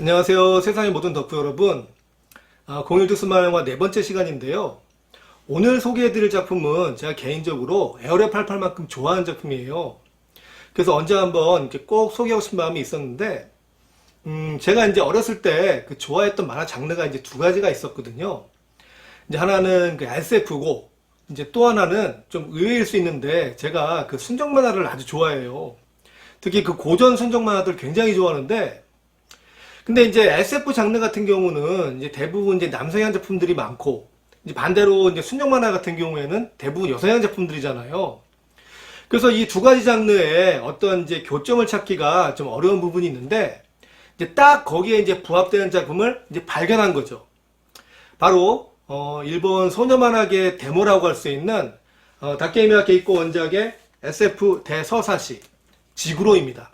안녕하세요. 세상의 모든 덕후 여러분. 01 특수만화영화 네 번째 시간인데요. 오늘 소개해드릴 작품은 제가 개인적으로 에어랩 88만큼 좋아하는 작품이에요. 그래서 언제 한번 이렇게 꼭 소개하고 싶은 마음이 있었는데, 제가 이제 어렸을 때 그 좋아했던 만화 장르가 이제 두 가지가 있었거든요. 이제 하나는 그 SF고, 이제 또 하나는 좀 의외일 수 있는데, 제가 그 순정 만화를 아주 좋아해요. 특히 그 고전 순정 만화들 굉장히 좋아하는데, 근데 이제 SF 장르 같은 경우는 이제 대부분 이제 남성향 제품들이 많고, 이제 반대로 이제 순정 만화 같은 경우에는 대부분 여성향 제품들이잖아요. 그래서 이 두 가지 장르에 어떤 이제 교점을 찾기가 좀 어려운 부분이 있는데, 이제 딱 거기에 이제 부합되는 작품을 이제 발견한 거죠. 바로, 일본 소녀 만화계 데모라고 할 수 있는, 다케이미야 게이코 원작의 SF 대서사시, 지구로입니다.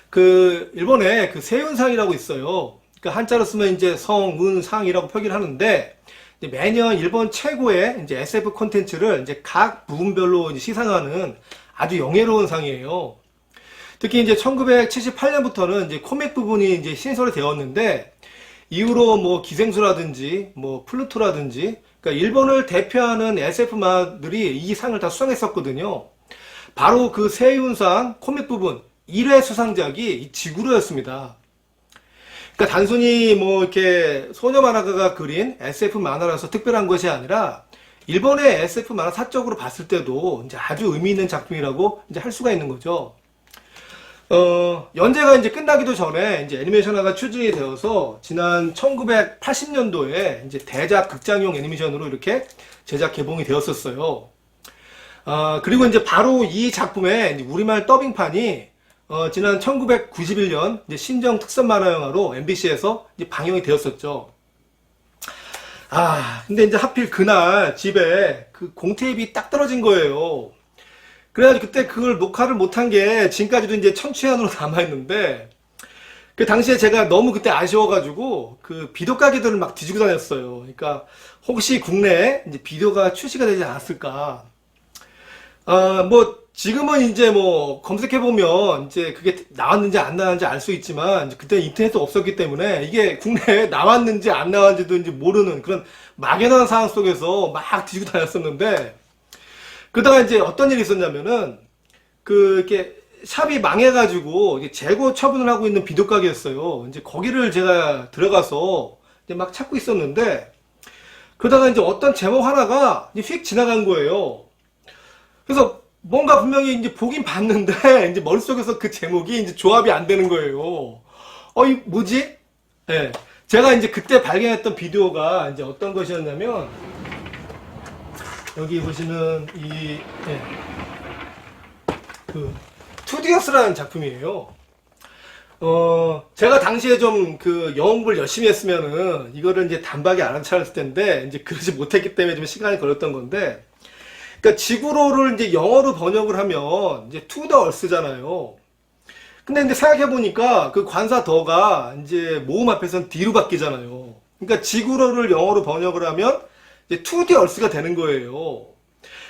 그 일본에 그 세운상이라고 있어요. 그 한자로 쓰면 이제 성운상이라고 표기를 하는데, 이제 매년 일본 최고의 이제 SF 콘텐츠를 이제 각 부분별로 이제 시상하는 아주 영예로운 상이에요. 특히 이제 1978년부터는 이제 코믹 부분이 이제 신설이 되었는데, 이후로 뭐 기생수라든지 뭐 플루토라든지, 그러니까 일본을 대표하는 SF 만화들이 이 상을 다 수상했었거든요. 바로 그 세운상 코믹 부분 1회 수상작이 이 지구로였습니다. 그러니까 단순히 뭐 이렇게 소녀 만화가가 그린 SF 만화라서 특별한 것이 아니라 일본의 SF 만화 사적으로 봤을 때도 이제 아주 의미 있는 작품이라고 이제 할 수가 있는 거죠. 연재가 이제 끝나기도 전에 이제 애니메이션화가 추진이 되어서 지난 1980년도에 이제 대작 극장용 애니메이션으로 이렇게 제작 개봉이 되었었어요. 그리고 이제 바로 이 작품의 이제 우리말 더빙판이 지난 1991년 이제 신정 특선 만화 영화로 MBC에서 이제 방영이 되었었죠. 근데 이제 하필 그날 집에 그 공테이프가 딱 떨어진 거예요. 그래가지고 그때 그걸 녹화를 못한 게 지금까지도 이제 천추현으로 남아있는데, 그 당시에 제가 너무 그때 아쉬워가지고 그 비디오 가게들을 막 뒤지고 다녔어요. 그러니까 혹시 국내에 이제 비디오가 출시가 되지 않았을까. 뭐 지금은 이제 뭐 검색해보면 이제 그게 나왔는지 안 나왔는지 알 수 있지만, 그때 인터넷도 없었기 때문에 이게 국내에 나왔는지 안 나왔는지도 이제 모르는 그런 막연한 상황 속에서 막 뒤지고 다녔었는데, 그러다가 이제 어떤 일이 있었냐면은 이렇게 샵이 망해가지고 이게 재고 처분을 하고 있는 비디오 가게였어요. 이제 거기를 제가 들어가서 이제 막 찾고 있었는데, 그러다가 이제 어떤 제목 하나가 이제 휙 지나간 거예요. 그래서 뭔가 분명히 이제 보긴 봤는데, 이제 머릿속에서 그 제목이 이제 조합이 안 되는 거예요. 이 뭐지? 예. 제가 이제 그때 발견했던 비디오가 이제 어떤 것이었냐면, 여기 보시는 그, 투디어스라는 작품이에요. 제가 당시에 좀 그 영어 공부를 열심히 했으면은 이거를 이제 단박에 알아차렸을 텐데, 이제 그러지 못했기 때문에 좀 시간이 걸렸던 건데, 그러니까 지구로를 이제 영어로 번역을 하면 이제 to the earth잖아요. 근데 이제 생각해보니까 그 관사 더가 이제 모음 앞에서는 D로 바뀌잖아요. 그러니까 지구로를 영어로 번역을 하면 이제 to the earth가 되는 거예요.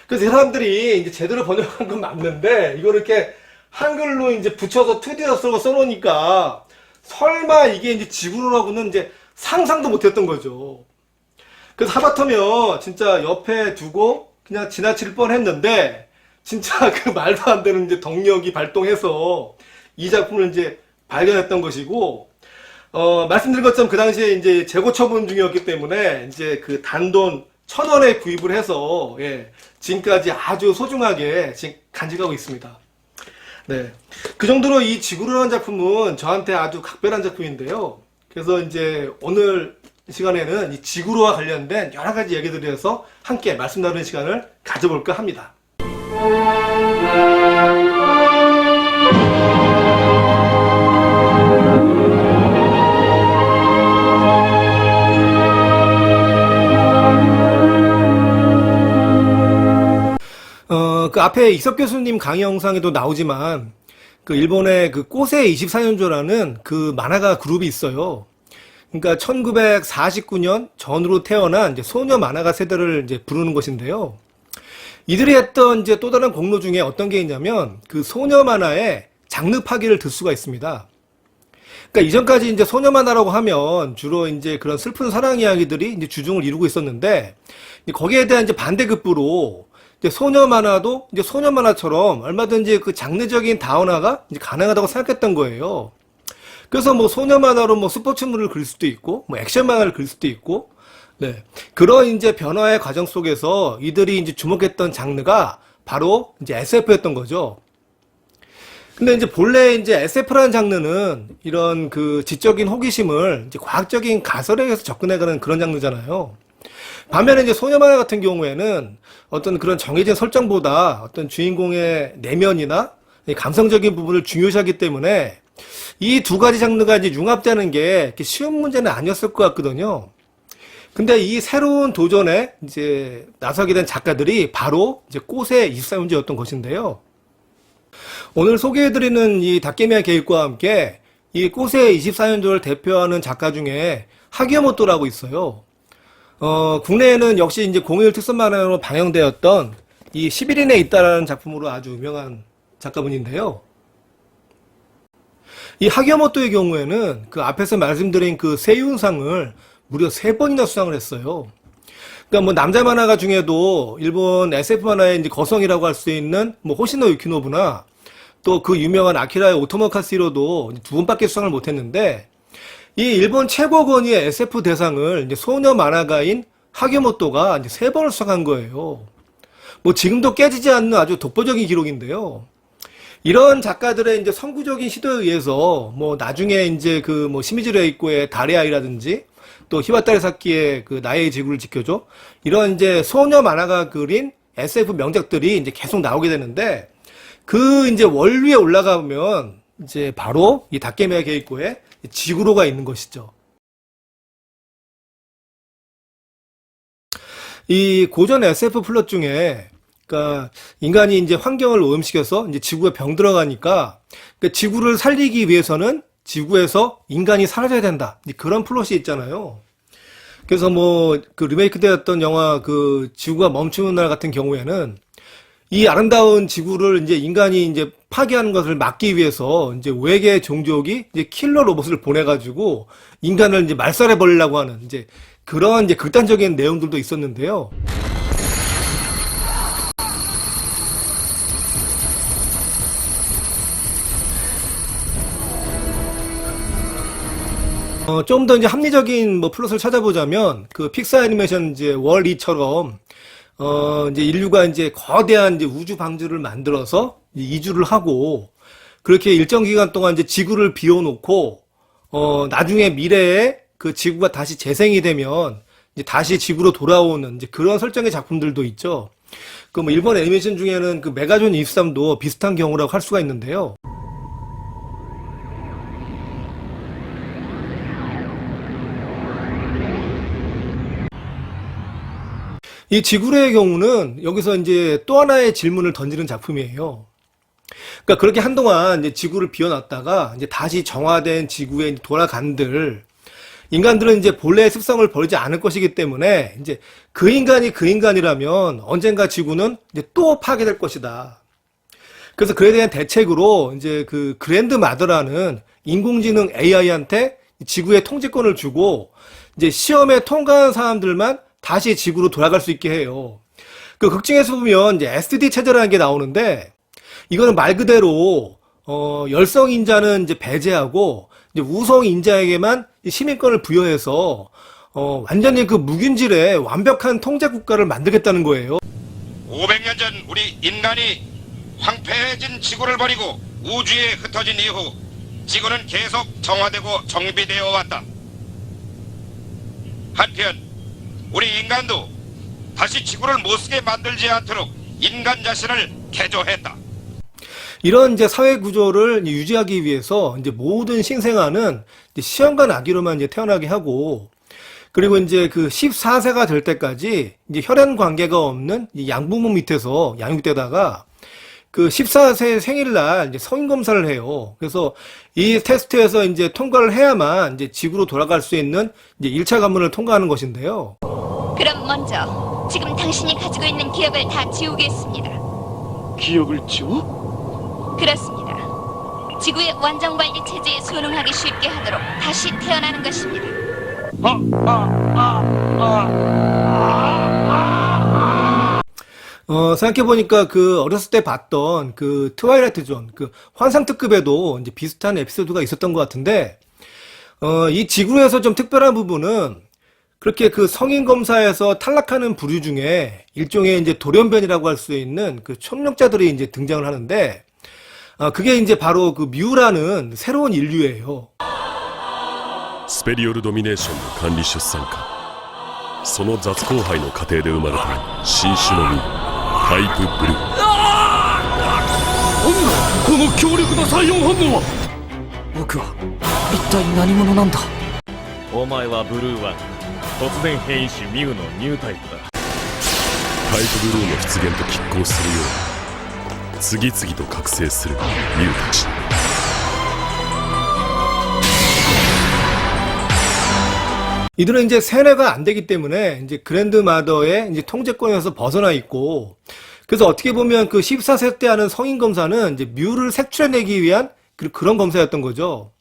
그래서 이 사람들이 이제 제대로 번역한 건 맞는데, 이걸 이렇게 한글로 이제 붙여서 to the earth라고 써놓으니까 설마 이게 이제 지구로라고는 이제 상상도 못했던 거죠. 그래서 하마터면 진짜 옆에 두고 그냥 지나칠 뻔 했는데, 진짜 그 말도 안 되는 이제 덕력이 발동해서 이 작품을 이제 발견했던 것이고, 말씀드린 것처럼 그 당시에 이제 재고 처분 중이었기 때문에 이제 그 단돈 1,000원에 구입을 해서, 지금까지 아주 소중하게 지금 간직하고 있습니다. 네. 그 정도로 이 지구로라는 작품은 저한테 아주 각별한 작품인데요. 그래서 이제 오늘 시간에는 이 지구로와 관련된 여러 가지 얘기들에 대해서 함께 말씀 나누는 시간을 가져볼까 합니다. 그 앞에 이석 교수님 강의 영상에도 나오지만, 그 일본의 그 꼬세 24년조라는 그 만화가 그룹이 있어요. 그러니까 1949년 전후로 태어난 이제 소녀 만화가 세대를 이제 부르는 것인데요. 이들이 했던 이제 또 다른 공로 중에 어떤 게 있냐면, 그 소녀 만화의 장르 파괴를 들 수가 있습니다. 그러니까 이전까지 이제 소녀 만화라고 하면 주로 이제 그런 슬픈 사랑 이야기들이 이제 주중을 이루고 있었는데, 이제 거기에 대한 이제 반대급부로 이제 소녀 만화도 이제 소녀 만화처럼 얼마든지 그 장르적인 다원화가 이제 가능하다고 생각했던 거예요. 그래서 뭐 소녀 만화로 뭐 스포츠물을 그릴 수도 있고, 뭐 액션 만화를 그릴 수도 있고, 네. 그런 이제 변화의 과정 속에서 이들이 이제 주목했던 장르가 바로 이제 SF였던 거죠. 근데 이제 본래 이제 SF라는 장르는 이런 그 지적인 호기심을 이제 과학적인 가설에 의해서 접근해가는 그런 장르잖아요. 반면에 이제 소녀 만화 같은 경우에는 어떤 그런 정해진 설정보다 어떤 주인공의 내면이나 이 감성적인 부분을 중요시하기 때문에 이 두 가지 장르가 이제 융합되는 게 이렇게 쉬운 문제는 아니었을 것 같거든요. 근데 이 새로운 도전에 이제 나서게 된 작가들이 바로 이제 꽃의 24년제였던 것인데요. 오늘 소개해드리는 이 다케미야 게이코와 함께 이 꽃의 24년도를 대표하는 작가 중에 하기야모토라고 있어요. 국내에는 역시 이제 공일 특선 만화로 방영되었던 이 11인에 있다라는 작품으로 아주 유명한 작가분인데요. 이 하기야모토의 경우에는 그 앞에서 말씀드린 그 세이운상을 무려 3번이나 수상을 했어요. 그러니까 뭐 남자 만화가 중에도 일본 SF 만화의 이제 거성이라고 할 수 있는 뭐 호시노 유키노부나 또 그 유명한 아키라의 오토모 카스히로도 2번밖에 수상을 못했는데, 이 일본 최고 권위의 SF 대상을 이제 소녀 만화가인 하기야모토가 이제 3번을 수상한 거예요. 뭐 지금도 깨지지 않는 아주 독보적인 기록인데요. 이런 작가들의 이제 선구적인 시도에 의해서 뭐 나중에 이제 그 뭐 시미즈루 에이코의 달의 아이라든지 또 히와타리 사키의 그 나의 지구를 지켜줘, 이런 이제 소녀 만화가 그린 SF 명작들이 이제 계속 나오게 되는데, 그 이제 원류에 올라가면 이제 바로 이 다케미야 게이코의 지구로가 있는 것이죠. 이 고전 SF 플롯 중에, 그러니까 인간이 이제 환경을 오염시켜서 이제 지구에 병 들어가니까 그 지구를 살리기 위해서는 지구에서 인간이 사라져야 된다, 그런 플롯이 있잖아요. 그래서 뭐 그 리메이크 되었던 영화 그 지구가 멈추는 날 같은 경우에는 이 아름다운 지구를 이제 인간이 이제 파괴하는 것을 막기 위해서 이제 외계 종족이 이제 킬러 로봇을 보내가지고 인간을 이제 말살해 버리려고 하는 이제 그런 이제 극단적인 내용들도 있었는데요. 좀 더 이제 합리적인 뭐 플롯을 찾아보자면 그 픽사 애니메이션 이제 월이처럼 이제 인류가 이제 거대한 이제 우주 방주를 만들어서 이주를 하고 그렇게 일정 기간 동안 이제 지구를 비워놓고 나중에 미래에 그 지구가 다시 재생이 되면 이제 다시 지구로 돌아오는 이제 그런 설정의 작품들도 있죠. 그 뭐 일본 애니메이션 중에는 그 메가존 23도 비슷한 경우라고 할 수가 있는데요. 이 지구로의 경우는 여기서 이제 또 하나의 질문을 던지는 작품이에요. 그러니까 그렇게 한동안 이제 지구를 비워놨다가 이제 다시 정화된 지구에 돌아간들, 인간들은 이제 본래의 습성을 버리지 않을 것이기 때문에 이제 그 인간이 그 인간이라면 언젠가 지구는 이제 또 파괴될 것이다. 그래서 그에 대한 대책으로 이제 그 그랜드 마더라는 인공지능 AI한테 지구의 통제권을 주고 이제 시험에 통과한 사람들만 다시 지구로 돌아갈 수 있게 해요. 그 극중에서 보면 이제 SD 체제라는 게 나오는데, 이거는 말 그대로 열성 인자는 이제 배제하고 이제 우성 인자에게만 시민권을 부여해서 완전히 그 무균질의 완벽한 통제 국가를 만들겠다는 거예요. 500년 전 우리 인간이 황폐해진 지구를 버리고 우주에 흩어진 이후 지구는 계속 정화되고 정비되어 왔다. 한편 우리 인간도 다시 지구를 못쓰게 만들지 않도록 인간 자신을 개조했다. 이런 이제 사회 구조를 유지하기 위해서 이제 모든 신생아는 이제 시험관 아기로만 이제 태어나게 하고, 그리고 이제 그 14세가 될 때까지 이제 혈연 관계가 없는 양부모 밑에서 양육되다가 그 14세 생일날 이제 성인 검사를 해요. 그래서 이 테스트에서 이제 통과를 해야만 이제 지구로 돌아갈 수 있는 이제 1차 관문을 통과하는 것인데요. 그럼 먼저 지금 당신이 가지고 있는 기억을 다 지우겠습니다. 기억을 지워? 그렇습니다. 지구의 원정관리 체제에 순응하기 쉽게 하도록 다시 태어나는 것입니다. 생각해보니까 그 어렸을 때 봤던 그 트와일라이트 존, 그 환상특급에도 이제 비슷한 에피소드가 있었던 것 같은데, 이 지구에서 좀 특별한 부분은 그렇게 그 성인 검사에서 탈락하는 부류 중에 일종의 이제 돌연변이라고 할 수 있는 그 초능력자들이 이제 등장을 하는데, 그게 이제 바로 그 뮤라는 새로운 인류예요. スペリオルドミネーションの管理出産下その雑交配の過程で生まれた新種の実タイプブルーこの強力な採用反応は。僕は一体何者なんだ。お前はブルーワン突然変異種ミュウのニュータイプだ。タイプブルーの出現と拮抗するように次々と覚醒するミュウたち。 이들은 이제 세뇌가 안 되기 때문에 이제 그랜드 마더의 이제 통제권에서 벗어나 있고, 그래서 어떻게 보면 그 14세 때 하는 성인 검사는 이제 뮤를 색출해내기 위한 그런 검사였던 거죠.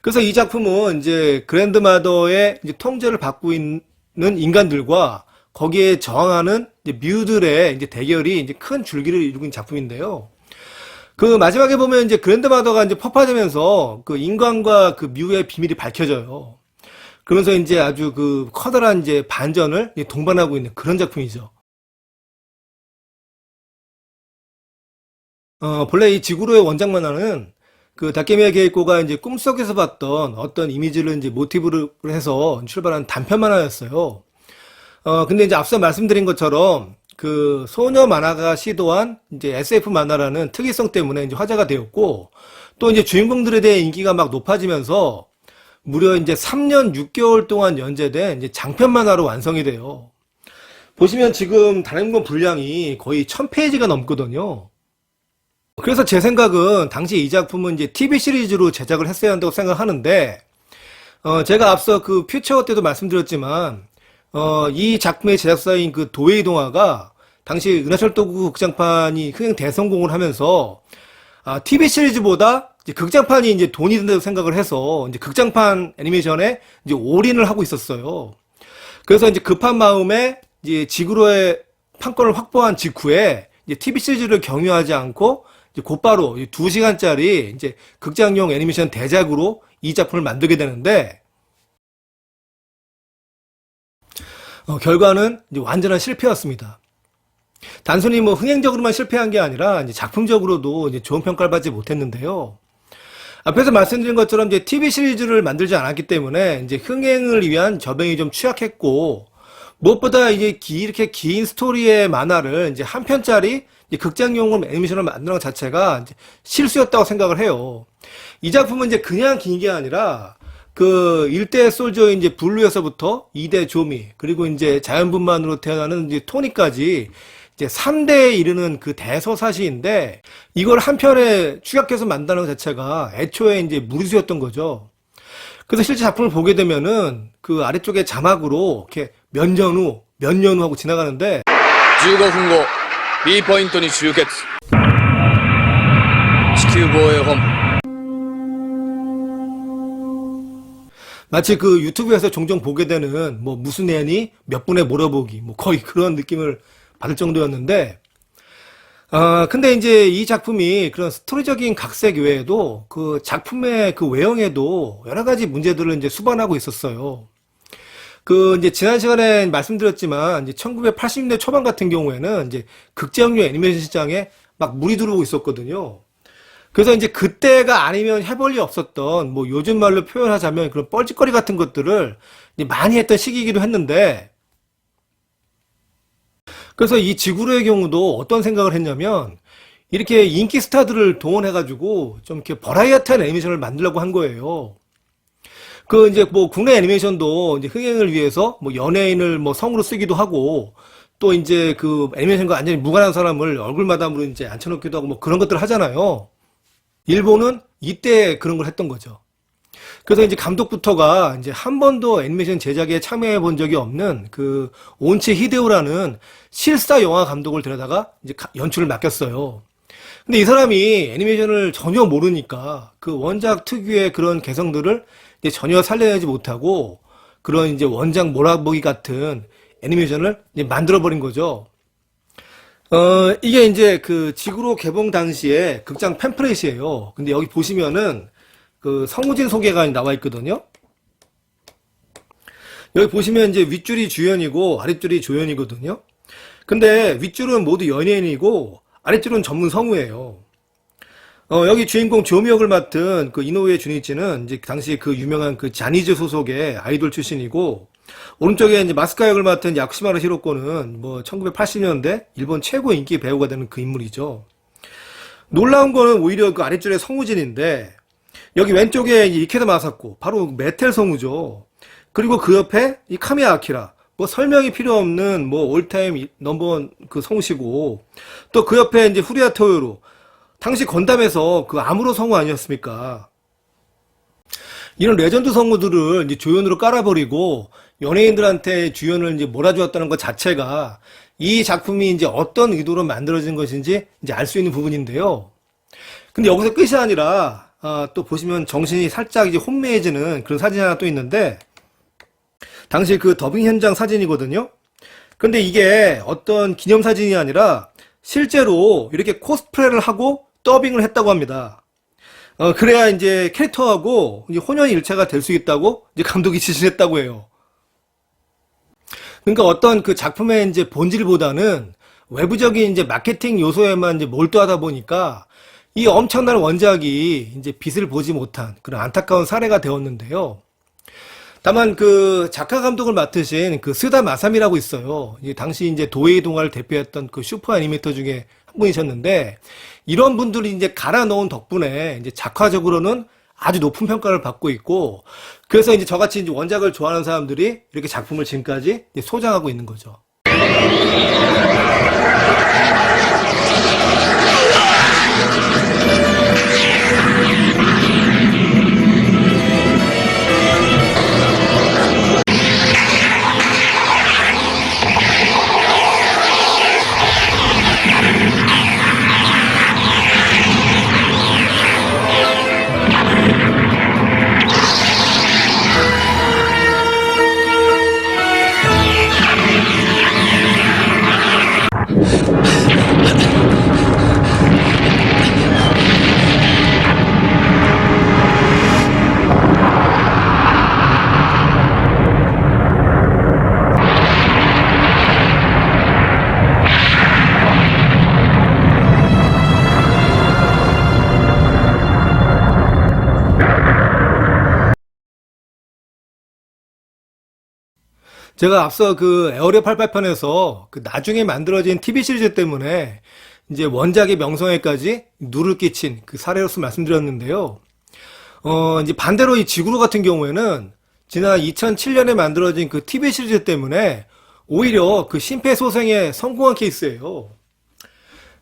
그래서 이 작품은 이제 그랜드 마더의 이제 통제를 받고 있는 인간들과 거기에 저항하는 이제 뮤들의 이제 대결이 이제 큰 줄기를 이루고 있는 작품인데요. 그 마지막에 보면 이제 그랜드 마더가 이제 폭파되면서 그 인간과 그 뮤의 비밀이 밝혀져요. 그러면서 이제 아주 그 커다란 이제 반전을 동반하고 있는 그런 작품이죠. 본래 이 지구로의 원작 만화는 그 다케미야 게이코가 이제 꿈속에서 봤던 어떤 이미지를 이제 모티브로 해서 출발한 단편 만화였어요. 근데 이제 앞서 말씀드린 것처럼 그 소녀 만화가 시도한 이제 SF 만화라는 특이성 때문에 이제 화제가 되었고, 또 이제 주인공들에 대해 인기가 막 높아지면서 무려 이제 3년 6개월 동안 연재된 이제 장편 만화로 완성이 돼요. 보시면 지금 단행본 분량이 거의 1000페이지가 넘거든요. 그래서 제 생각은 당시 이 작품은 이제 TV 시리즈로 제작을 했어야 한다고 생각하는데, 제가 앞서 그 퓨처 때도 말씀드렸지만, 이 작품의 제작사인 그 도웨이 동화가 당시 은하철도구 극장판이 흥행 대성공을 하면서, TV 시리즈보다 이제 극장판이 이제 돈이 든다고 생각을 해서 이제 극장판 애니메이션에 이제 올인을 하고 있었어요. 그래서 이제 급한 마음에 이제 지구로의 판권을 확보한 직후에 이제 TV 시리즈를 경유하지 않고 이제 곧바로 2시간짜리 이제 극장용 애니메이션 대작으로 이 작품을 만들게 되는데, 결과는 이제 완전한 실패였습니다. 단순히 뭐 흥행적으로만 실패한 게 아니라 이제 작품적으로도 이제 좋은 평가를 받지 못했는데요. 앞에서 말씀드린 것처럼 이제 TV 시리즈를 만들지 않았기 때문에 이제 흥행을 위한 저변이 좀 취약했고, 무엇보다 이제 이렇게 긴 스토리의 만화를 이제 한 편짜리 이제 극장용으로 애니메이션을 만드는 것 자체가 이제 실수였다고 생각을 해요. 이 작품은 이제 그냥 긴 게 아니라 그 1대 솔저인 이제 블루에서부터 2대 조미, 그리고 이제 자연분만으로 태어나는 이제 토니까지 이제 3대에 이르는 그 대서사시인데, 이걸 한 편에 축약해서 만드는 것 자체가 애초에 이제 무리수였던 거죠. 그래서 실제 작품을 보게 되면은 그 아래쪽에 자막으로 이렇게 몇 년 후 하고 지나가는데, 15分後 B ポイントに集結地球防衛本部 마치 그 유튜브에서 종종 보게 되는 뭐 무슨 애니 몇 분에 몰아보기, 뭐 거의 그런 느낌을 받을 정도였는데, 근데 이제 이 작품이 그런 스토리적인 각색 외에도 그 작품의 그 외형에도 여러 가지 문제들을 이제 수반하고 있었어요. 그 이제 지난 시간에 말씀드렸지만 이제 1980년대 초반 같은 경우에는 이제 극장용 애니메이션 시장에 막 물이 들어오고 있었거든요. 그래서 이제 그때가 아니면 해볼 리 없었던 뭐 요즘 말로 표현하자면 그런 뻘짓거리 같은 것들을 이제 많이 했던 시기이기도 했는데, 그래서 이 지구로의 경우도 어떤 생각을 했냐면 이렇게 인기 스타들을 동원해가지고 좀 이렇게 버라이어티한 애니메이션을 만들려고 한 거예요. 그 이제 뭐 국내 애니메이션도 이제 흥행을 위해서 뭐 연예인을 뭐 성으로 쓰기도 하고, 또 이제 그 애니메이션과 완전히 무관한 사람을 얼굴마담으로 이제 앉혀놓기도 하고 뭐 그런 것들을 하잖아요. 일본은 이때 그런 걸 했던 거죠. 그래서 이제 감독부터가 이제 한 번도 애니메이션 제작에 참여해 본 적이 없는 그 온치 히데오라는 실사 영화 감독을 데려다가 이제 연출을 맡겼어요. 근데 이 사람이 애니메이션을 전혀 모르니까 그 원작 특유의 그런 개성들을 이제 전혀 살려내지 못하고 그런 이제 원작 몰아보기 같은 애니메이션을 이제 만들어버린 거죠. 이게 이제 그 지구로 개봉 당시에 극장 팸플렛이에요. 근데 여기 보시면은 그 성우진 소개가 나와 있거든요. 여기 보시면 이제 윗줄이 주연이고 아랫줄이 조연이거든요. 근데 윗줄은 모두 연예인이고 아랫줄은 전문 성우예요. 여기 주인공 조미 역을 맡은 그 이노우에 주니치는 이제 당시 그 유명한 그 자니즈 소속의 아이돌 출신이고, 오른쪽에 이제 마스카 역을 맡은 야쿠시마루 히로코는 뭐 1980년대 일본 최고 인기 배우가 되는 그 인물이죠. 놀라운 거는 오히려 그 아랫줄의 성우진인데, 여기 왼쪽에 이제 이케다 마사코, 바로 메텔 성우죠. 그리고 그 옆에 이 카미야 아키라, 뭐 설명이 필요 없는 뭐 올타임 넘버원 그 성우시고, 또 그 옆에 이제 후리야 토요로, 당시 건담에서 그 아무로 성우 아니었습니까? 이런 레전드 성우들을 이제 조연으로 깔아버리고 연예인들한테 주연을 이제 몰아주었다는 것 자체가 이 작품이 이제 어떤 의도로 만들어진 것인지 이제 알 수 있는 부분인데요. 근데 여기서 끝이 아니라 또 보시면 정신이 살짝 이제 혼미해지는 그런 사진이 하나 또 있는데, 당시 그 더빙 현장 사진이거든요. 근데 이게 어떤 기념사진이 아니라 실제로 이렇게 코스프레를 하고 더빙을 했다고 합니다. 그래야 이제 캐릭터하고 이제 혼연일체가 될 수 있다고 이제 감독이 지시했다고 해요. 그러니까 어떤 그 작품의 이제 본질보다는 외부적인 이제 마케팅 요소에만 이제 몰두하다 보니까 이 엄청난 원작이 이제 빛을 보지 못한 그런 안타까운 사례가 되었는데요. 다만 그 작가 감독을 맡으신 그 스다 마사미라고 있어요. 당시 이제 도에이 동화를 대표했던 그 슈퍼 애니메이터 중에 한 분이셨는데, 이런 분들이 이제 갈아 넣은 덕분에 이제 작화적으로는 아주 높은 평가를 받고 있고, 그래서 이제 저같이 이제 원작을 좋아하는 사람들이 이렇게 작품을 지금까지 이제 소장하고 있는 거죠. 제가 앞서 그 에어리어 88편에서 그 나중에 만들어진 TV 시리즈 때문에 이제 원작의 명성에까지 누를 끼친 그 사례로서 말씀드렸는데요. 이제 반대로 이 지구로 같은 경우에는 지난 2007년에 만들어진 그 TV 시리즈 때문에 오히려 그 심폐소생에 성공한 케이스예요.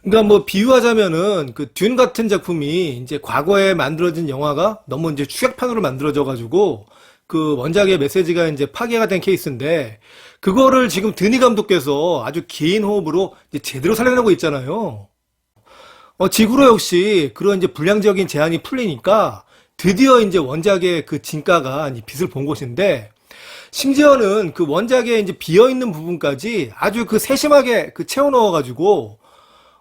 그러니까 뭐 비유하자면은 그 듄 같은 작품이 이제 과거에 만들어진 영화가 너무 이제 추격판으로 만들어져 가지고 그 원작의 메시지가 이제 파괴가 된 케이스인데, 그거를 지금 드니 감독께서 아주 긴 호흡으로 이제 제대로 살려내고 있잖아요. 지구로 역시 그런 이제 불량적인 제한이 풀리니까 드디어 이제 원작의 그 진가가 이제 빛을 본 것인데, 심지어는 그 원작에 이제 비어있는 부분까지 아주 그 세심하게 그 채워 넣어가지고,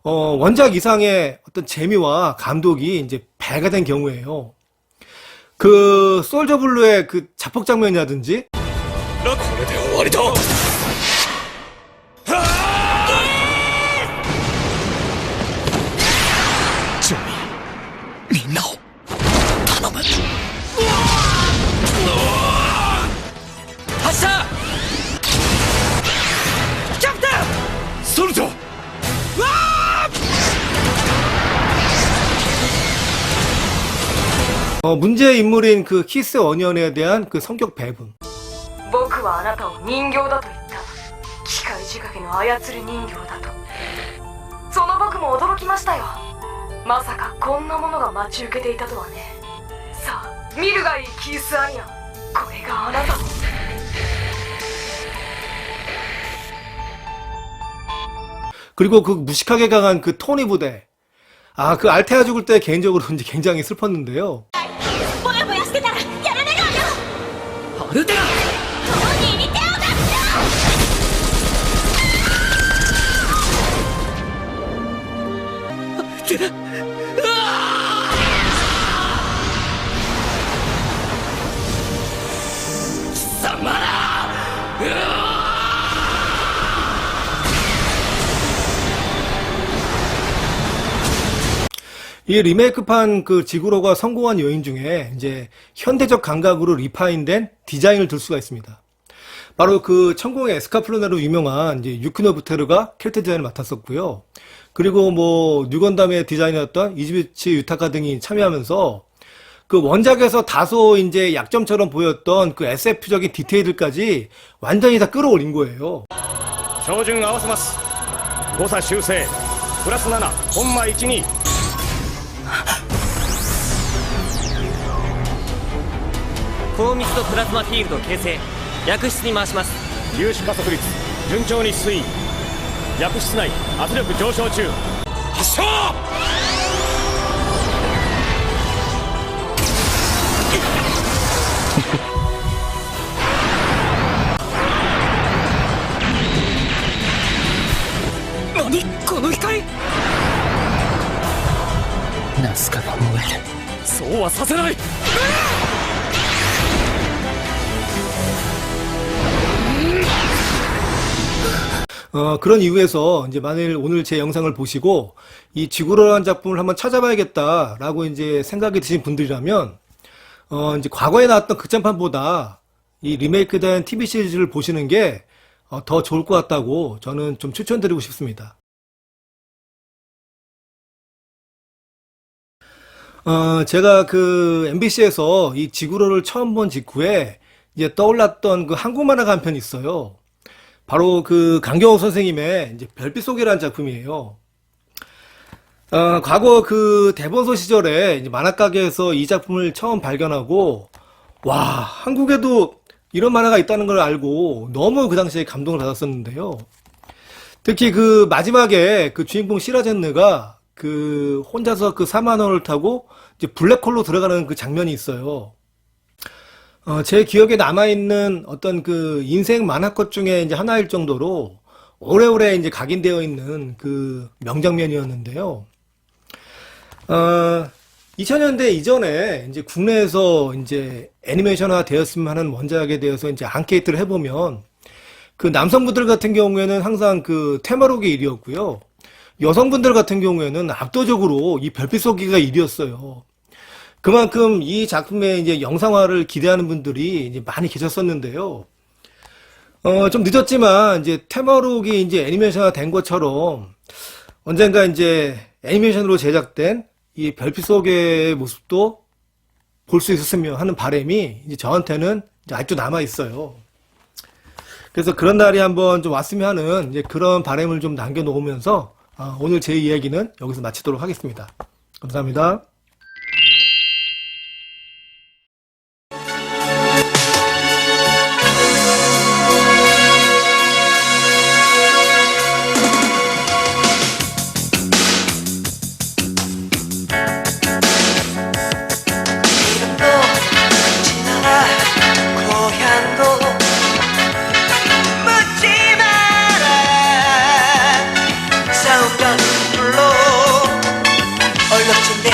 원작 이상의 어떤 재미와 감독이 이제 배가 된 경우에요. 그 솔저 블루의 그 자폭 장면이라든지, 문제의 인물인 그 키스 어니언에 대한 그 성격 배분. 僕はあなたを人形だと言った機械仕掛けの操る人形だとその僕も驚きましたよまさかこんなものが待ち受けていたとはねさあ見るがいいキースアニアンこれがあなたの 그리고 그 무식하게 강한 그 토니 부대, 아, 그 알테아 죽을 때 개인적으로 이제 굉장히 슬펐는데요. ぼやぼやしてたらやられるわよ。アルテア本人に手を出すよ。이 리메이크판 그 지구로가 성공한 요인 중에 이제 현대적 감각으로 리파인된 디자인을 들 수가 있습니다. 바로 그 천공의 에스카플로네로 유명한 이제 유키노 부테르가 캐릭터 디자인을 맡았었고요. 그리고 뭐 뉴건담의 디자이너였던 이즈미치 유타카 등이 참여하면서 그 원작에서 다소 이제 약점처럼 보였던 그 SF적인 디테일들까지 완전히 다 끌어올린 거예요. 標準合わせます。誤差修正プラス7本間12。高密度プラズマフィールド形成薬室に回します。粒子加速率順調に推移。薬室内圧力上昇中。発射。何この光。ナスカが燃える。そうはさせない。 그런 이유에서 이제 만일 오늘 제 영상을 보시고 이 지구로라는 작품을 한번 찾아봐야겠다라고 이제 생각이 드신 분들이라면 이제 과거에 나왔던 극장판보다 이 리메이크된 TV 시리즈를 보시는 게 더 좋을 것 같다고 저는 좀 추천드리고 싶습니다. 제가 그 MBC에서 이 지구로를 처음 본 직후에 이제 떠올랐던 그 한국 만화가 한 편 있어요. 바로 그 강경호 선생님의 이제 별빛 속이라는 작품이에요. 과거 그 대본소 시절에 이제 만화가게에서 이 작품을 처음 발견하고, 와, 한국에도 이런 만화가 있다는 걸 알고 너무 그 당시에 감동을 받았었는데요. 특히 그 마지막에 그 주인공 시라젠느가 그 혼자서 그 사만호를 타고 이제 블랙홀로 들어가는 그 장면이 있어요. 제 기억에 남아있는 어떤 그 인생 만화컷 중에 이제 하나일 정도로 오래오래 이제 각인되어 있는 그 명장면이었는데요. 2000년대 이전에 이제 국내에서 이제 애니메이션화 되었으면 하는 원작에 대해서 이제 앙케이트를 해보면 그 남성분들 같은 경우에는 항상 그 테마록이 1위였고요. 여성분들 같은 경우에는 압도적으로 이 별빛 쏘기가 1위였어요. 그만큼 이 작품의 이제 영상화를 기대하는 분들이 이제 많이 계셨었는데요. 좀 늦었지만 이제 테마록이 이제 애니메이션화 된 것처럼 언젠가 이제 애니메이션으로 제작된 이 별빛 속의 모습도 볼 수 있었으면 하는 바람이 이제 저한테는 이제 아직도 남아 있어요. 그래서 그런 날이 한번 좀 왔으면 하는 이제 그런 바람을 좀 남겨놓으면서 오늘 제 이야기는 여기서 마치도록 하겠습니다. 감사합니다. 얼럭진데